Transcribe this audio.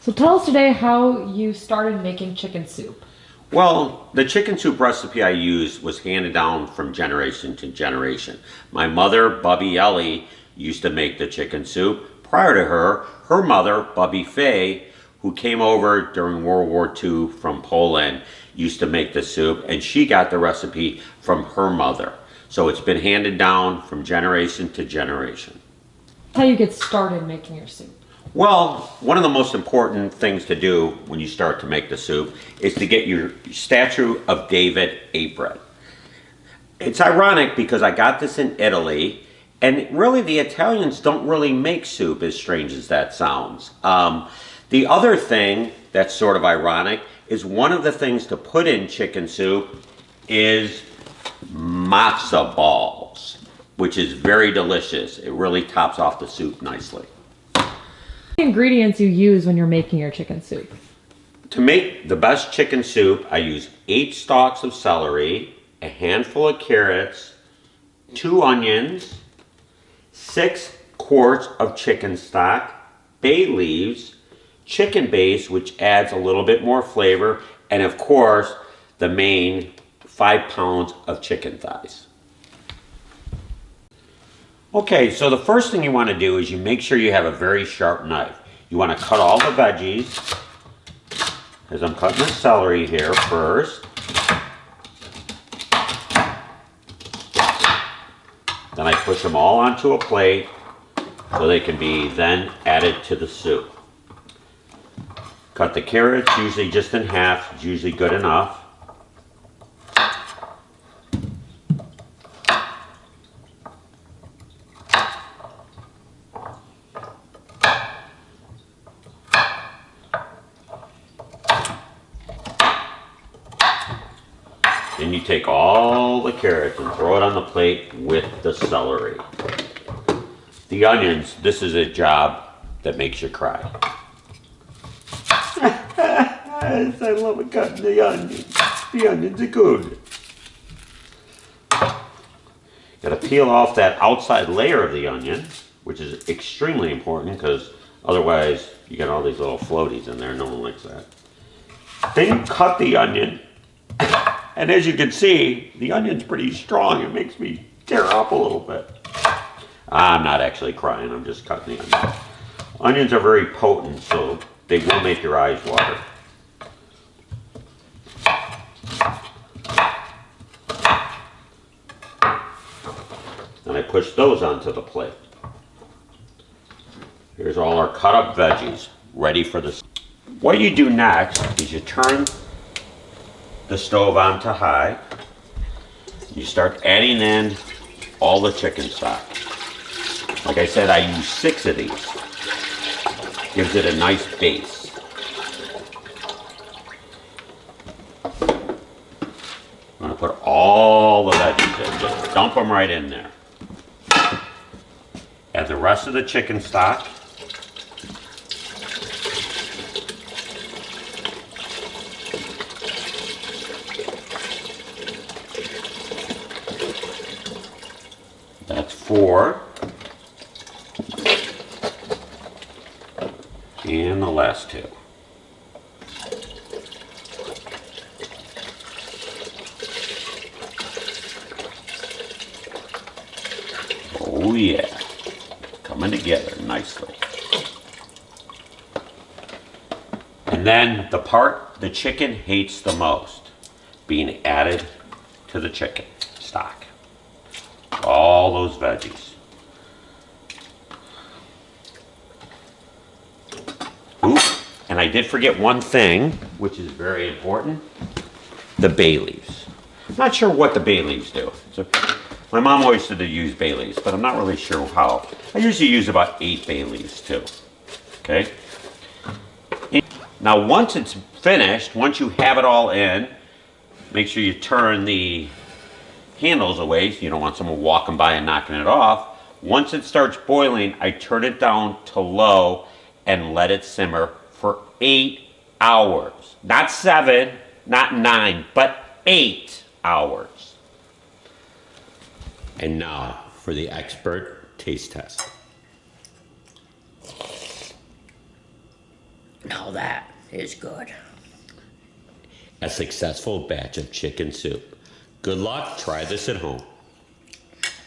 So tell us today how you started making chicken soup. Well, the chicken soup recipe I used was handed down from generation to generation. My mother, Bubby Ellie, used to make the chicken soup. Prior to her, her mother, Bubby Fay, who came over during World War II from Poland, used to make the soup, and she got the recipe from her mother. So it's been handed down from generation to generation. How you get started making your soup. Well, one of the most important things to do when you start to make the soup is to get your statue of David apron. It's ironic because I got this in Italy, and really the Italians don't really make soup, as strange as that sounds. The other thing that's sort of ironic is one of the things to put in chicken soup is matzo balls, which is very delicious. It really tops off the soup nicely. Ingredients you use when you're making your chicken soup. To make the best chicken soup, I use 8 stalks of celery, a handful of carrots, 2 onions, 6 quarts of chicken stock, bay leaves, chicken base, which adds a little bit more flavor, and of course, the main 5 pounds of chicken thighs. Okay, so the first thing you want to do is you make sure you have a very sharp knife. You want to cut all the veggies, as I'm cutting the celery here first. Then I push them all onto a plate so they can be then added to the soup. Cut the carrots, usually just in half, it's usually good enough. Then you take all the carrots and throw it on the plate with the celery. The onions, this is a job that makes you cry. I love cutting the onions. The onions are good. Got to peel off that outside layer of the onion, which is extremely important because otherwise you got all these little floaties in there. No one likes that. Then cut the onion. And as you can see, the onion's pretty strong. It makes me tear up a little bit. I'm not actually crying, I'm just cutting the onion. Onions are very potent, so they will make your eyes water. Then I push those onto the plate. Here's all our cut up veggies, ready for this. What you do next is you turn the stove on to high. You start adding in all the chicken stock. Like I said, I use 6 of these. Gives it a nice base. I'm gonna put all the veggies in, just dump them right in there. Add the rest of the chicken stock. That's 4. And the last 2. Oh yeah, coming together nicely. And then the part the chicken hates the most, being added to the chicken stock. All those veggies. Ooh, and I did forget one thing, which is very important. The bay leaves. I'm not sure what the bay leaves do. So, my mom always said to use bay leaves, but I'm not really sure how. I usually use about 8 bay leaves too. Okay? Now once it's finished, once you have it all in, make sure you turn the handles away so you don't want someone walking by and knocking it off. Once it starts boiling, I turn it down to low and let it simmer for 8 hours. Not 7, not 9, but 8 hours. And now for the expert taste test. Now that is good. A successful batch of chicken soup. Good luck. Try this at home.